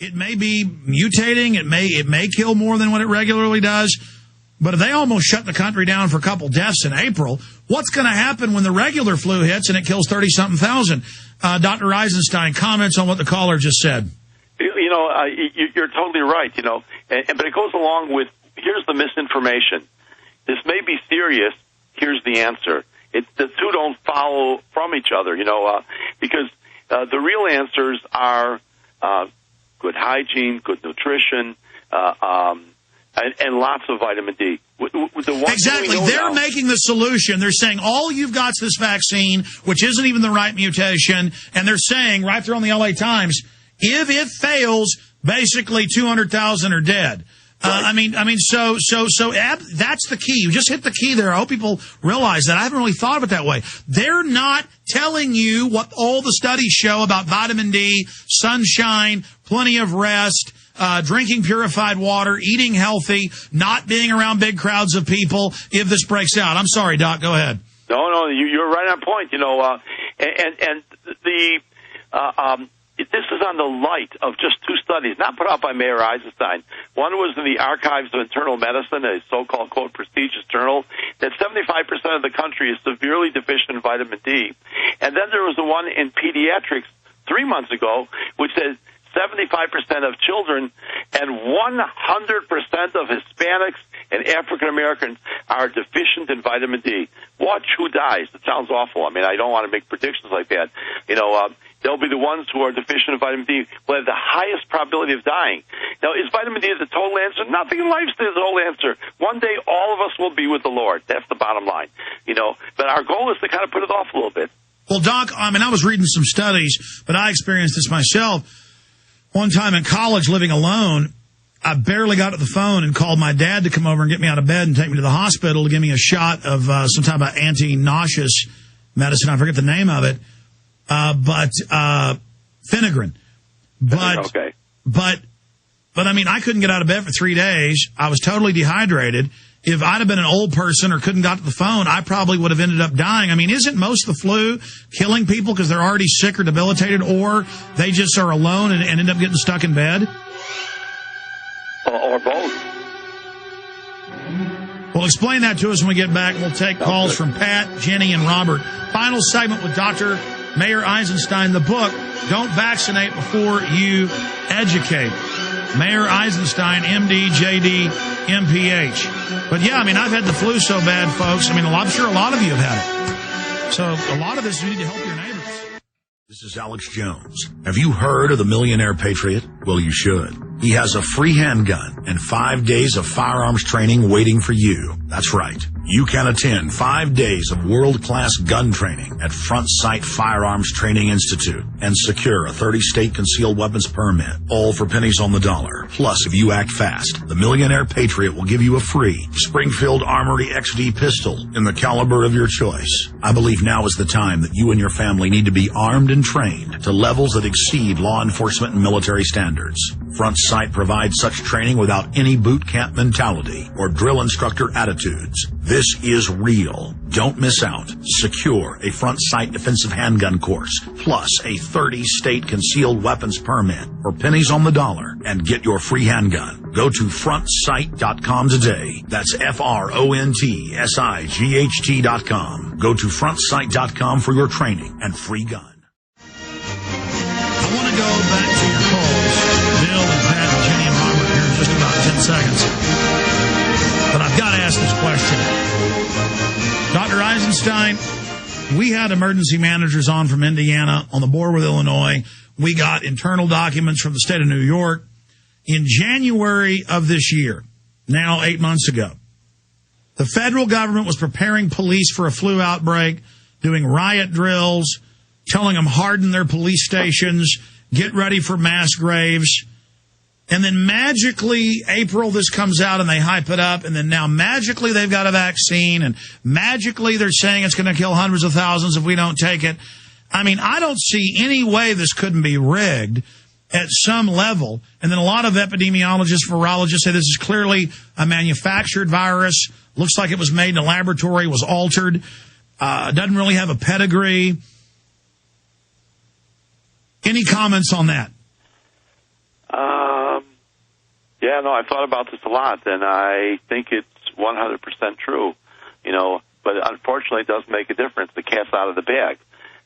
It may be mutating. It may kill more than what it regularly does. But if they almost shut the country down for a couple deaths in April, what's going to happen when the regular flu hits and it kills 30-something thousand? Dr. Eisenstein, comments on what the caller just said. You're totally right, but it goes along with, here's the misinformation. This may be serious. Here's the answer. The two don't follow from each other, because the real answers are good hygiene, good nutrition, and lots of vitamin D. Exactly. They're making the solution. They're saying all you've got is this vaccine, which isn't even the right mutation, and they're saying right there on the LA Times, if it fails, basically 200,000 are dead. Right. So that's the key. You just hit the key there. I hope people realize that. I haven't really thought of it that way. They're not telling you what all the studies show about vitamin D, sunshine, plenty of rest, drinking purified water, eating healthy, not being around big crowds of people if this breaks out. I'm sorry, Doc. Go ahead. No, you're right on point. This is on the light of just two studies, not put out by Mayor Eisenstein. One was in the Archives of Internal Medicine, a so-called, quote, prestigious journal, that 75% of the country is severely deficient in vitamin D. And then there was the one in Pediatrics 3 months ago, which says 75% of children and 100% of Hispanics and African Americans are deficient in vitamin D. Watch who dies. It sounds awful. I don't want to make predictions like that. They'll be the ones who are deficient in vitamin D will have the highest probability of dying. Now, is vitamin D the total answer? Nothing in life is the total answer. One day, all of us will be with the Lord. That's the bottom line. But our goal is to kind of put it off a little bit. Well, Doc, I was reading some studies, but I experienced this myself. One time in college, living alone, I barely got to the phone and called my dad to come over and get me out of bed and take me to the hospital to give me a shot of some type of anti-nauseous medicine. I forget the name of it. But Phenegrin. Okay. But I couldn't get out of bed for 3 days. I was totally dehydrated. If I'd have been an old person or couldn't got to the phone, I probably would have ended up dying. Isn't most of the flu killing people because they're already sick or debilitated, or they just are alone and end up getting stuck in bed? Or both. Well, explain that to us when we get back. We'll take calls from Pat, Jenny, and Robert. Final segment with Dr. Mayor Eisenstein, the book, Don't Vaccinate Before You Educate. Mayor Eisenstein, MD, JD, MPH. But yeah, I've had the flu so bad, folks. I'm sure a lot of you have had it. So a lot of this, you need to help your neighbors. This is Alex Jones. Have you heard of the Millionaire Patriot? Well, you should. He has a free handgun and 5 days of firearms training waiting for you. That's right. You can attend 5 days of world-class gun training at Front Sight Firearms Training Institute and secure a 30-state concealed weapons permit, all for pennies on the dollar. Plus, if you act fast, the Millionaire Patriot will give you a free Springfield Armory XD pistol in the caliber of your choice. I believe now is the time that you and your family need to be armed and trained to levels that exceed law enforcement and military standards. Front Sight provides such training without any boot camp mentality or drill instructor attitudes. This is real. Don't miss out. Secure a Front Sight defensive handgun course, plus a 30-state concealed weapons permit for pennies on the dollar, and get your free handgun. Go to frontsight.com today. That's FRONTSIGHT.com. Go to frontsight.com for your training and free gun. I want to go back to your calls, Bill and Pat and Jenny and Robert, here in just about 10 seconds. But I've got to ask this question. Dr. Eisenstein, we had emergency managers on from Indiana on the border with Illinois. We got internal documents from the state of New York. In January of this year, now 8 months ago, the federal government was preparing police for a flu outbreak, doing riot drills, telling them harden their police stations, get ready for mass graves. And then magically, April, this comes out and they hype it up. And then now magically they've got a vaccine. And magically they're saying it's going to kill hundreds of thousands if we don't take it. I don't see any way this couldn't be rigged at some level. And then a lot of epidemiologists, virologists say this is clearly a manufactured virus. Looks like it was made in a laboratory, was altered. Doesn't really have a pedigree. Any comments on that? Yeah, no, I've thought about this a lot, and I think it's 100% true, but unfortunately it doesn't make a difference. The cat's out of the bag,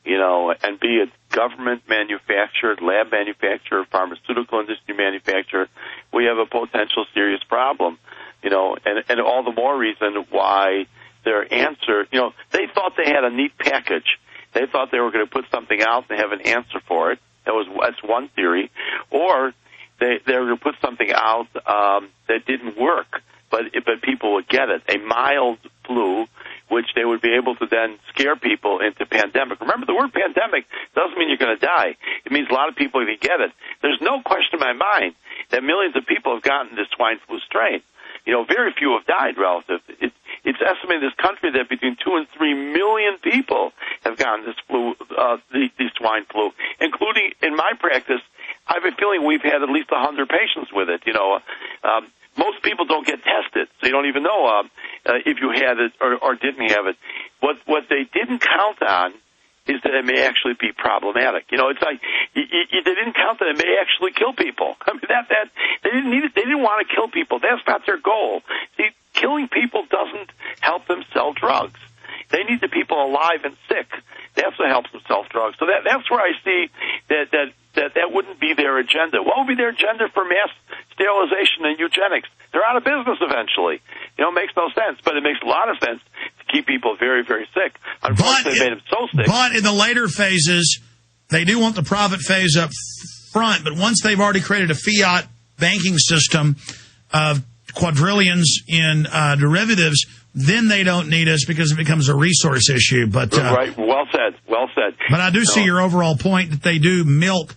and be it government manufactured, lab manufacturer, pharmaceutical industry manufacturer, we have a potential serious problem, and all the more reason why their answer, they thought they had a neat package. They thought they were going to put something out and have an answer for it. That's one theory. Or they were going to put something out that didn't work, but people would get it. A mild flu, which they would be able to then scare people into pandemic. Remember, the word pandemic doesn't mean you're going to die. It means a lot of people are going to get it. There's no question in my mind that millions of people have gotten this swine flu strain. Very few have died relative. It's estimated in this country that between 2 and 3 million people have gotten this flu, the swine flu, including in my practice. I have a feeling we've had at least 100 patients with it. Most people don't get tested, so you don't even know if you had it or didn't have it. What they didn't count on is that it may actually be problematic. It's like they didn't count that it may actually kill people. I mean, that they didn't need it. They didn't want to kill people. That's not their goal. See, killing people doesn't help them sell drugs. They need the people alive and sick. That's what helps them sell drugs. So that's where I see that wouldn't be their agenda. What would be their agenda for mass sterilization and eugenics? They're out of business eventually. It makes no sense, but it makes a lot of sense to keep people very, very sick. Unfortunately, they made them so sick. But in the later phases, they do want the profit phase up front, but once they've already created a fiat banking system of quadrillions in derivatives, then they don't need us because it becomes a resource issue. But right, well said. But I do see your overall point that they do milk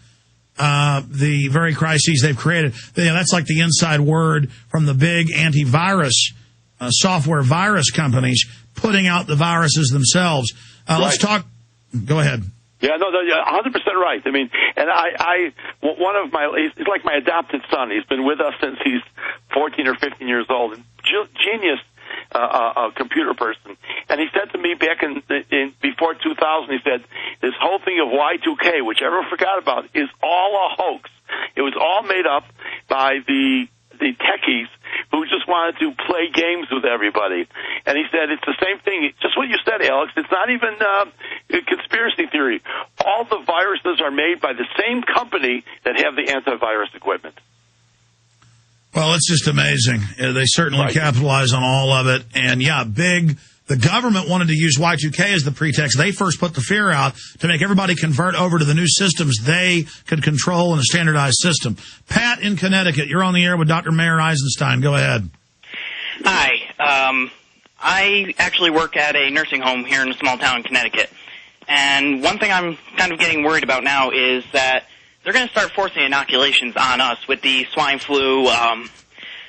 the very crises they've created. That's like the inside word from the big antivirus software virus companies putting out the viruses themselves. Right. Let's talk. Go ahead. Yeah, no, 100% right. I mean, and one of he's like my adopted son. He's been with us since he's 14 or 15 years old. Genius. A computer person, and he said to me back in before 2000, he said, this whole thing of Y2K, which everyone forgot about, is all a hoax. It was all made up by the techies who just wanted to play games with everybody. And he said it's the same thing, just what you said, Alex. It's not even a conspiracy theory. All the viruses are made by the same company that have the antivirus equipment. Well, it's just amazing. They certainly capitalize on all of it. And, the government wanted to use Y2K as the pretext. They first put the fear out to make everybody convert over to the new systems they could control in a standardized system. Pat in Connecticut, you're on the air with Dr. Mayor Eisenstein. Go ahead. Hi. I actually work at a nursing home here in a small town in Connecticut. And one thing I'm kind of getting worried about now is that they're going to start forcing inoculations on us with the swine flu,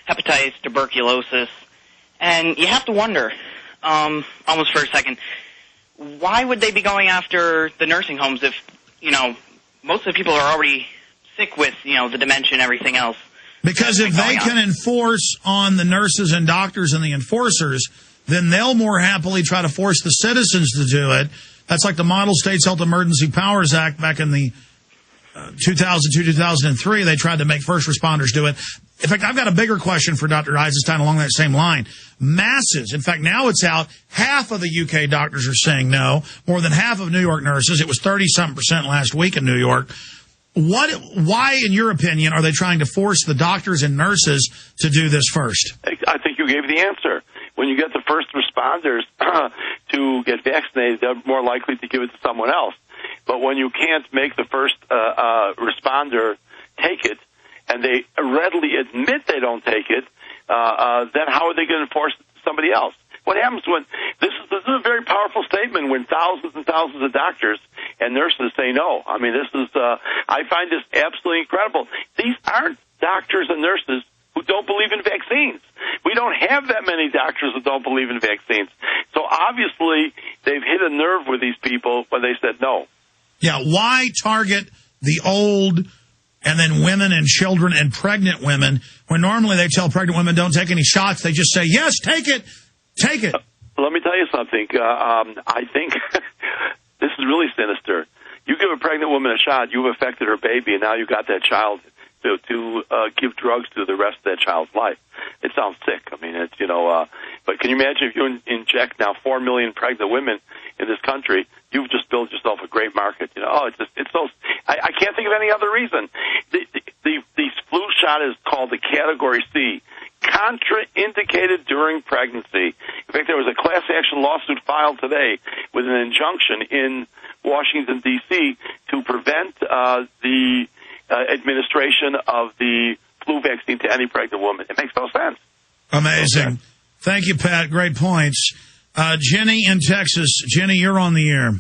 hepatitis, tuberculosis. And you have to wonder, almost for a second, why would they be going after the nursing homes if, most of the people are already sick with, the dementia and everything else? Because if they can enforce on the nurses and doctors and the enforcers, then they'll more happily try to force the citizens to do it. That's like the Model States Health Emergency Powers Act back in the 2002, 2003, they tried to make first responders do it. In fact, I've got a bigger question for Dr. Eisenstein along that same line. Masses. In fact, now it's out. Half of the UK doctors are saying no. More than half of New York nurses. It was 30-something% last week in New York. Why, in your opinion, are they trying to force the doctors and nurses to do this first? I think you gave the answer. When you get the first responders to get vaccinated, they're more likely to give it to someone else. But when you can't make the first responder take it, and they readily admit they don't take it, then how are they going to enforce it to somebody else? What happens when this is a very powerful statement when thousands and thousands of doctors and nurses say no? I mean, this is I find this absolutely incredible. These aren't doctors and nurses who don't believe in vaccines. We don't have that many doctors who don't believe in vaccines. So obviously they've hit a nerve with these people when they said no. Yeah, why target the old and then women and children and pregnant women when normally they tell pregnant women don't take any shots? They just say, yes, take it, take it. Let me tell you something. I think this is really sinister. You give a pregnant woman a shot, you've affected her baby, and now you got that child to give drugs to the rest of that child's life. It sounds sick. I mean, it's, but can you imagine if you inject now 4 million pregnant women in this country, you've just built yourself a great market. It's so, I can't think of any other reason. The flu shot is called the Category C, contraindicated during pregnancy. In fact, there was a class action lawsuit filed today with an injunction in Washington, D.C. to prevent the administration of the flu vaccine to any pregnant woman. It makes no sense. Amazing. Thank you, Pat. Great points. Jenny in Texas. Jenny, you're on the air.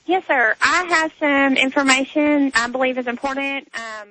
Yes, sir. I have some information I believe is important.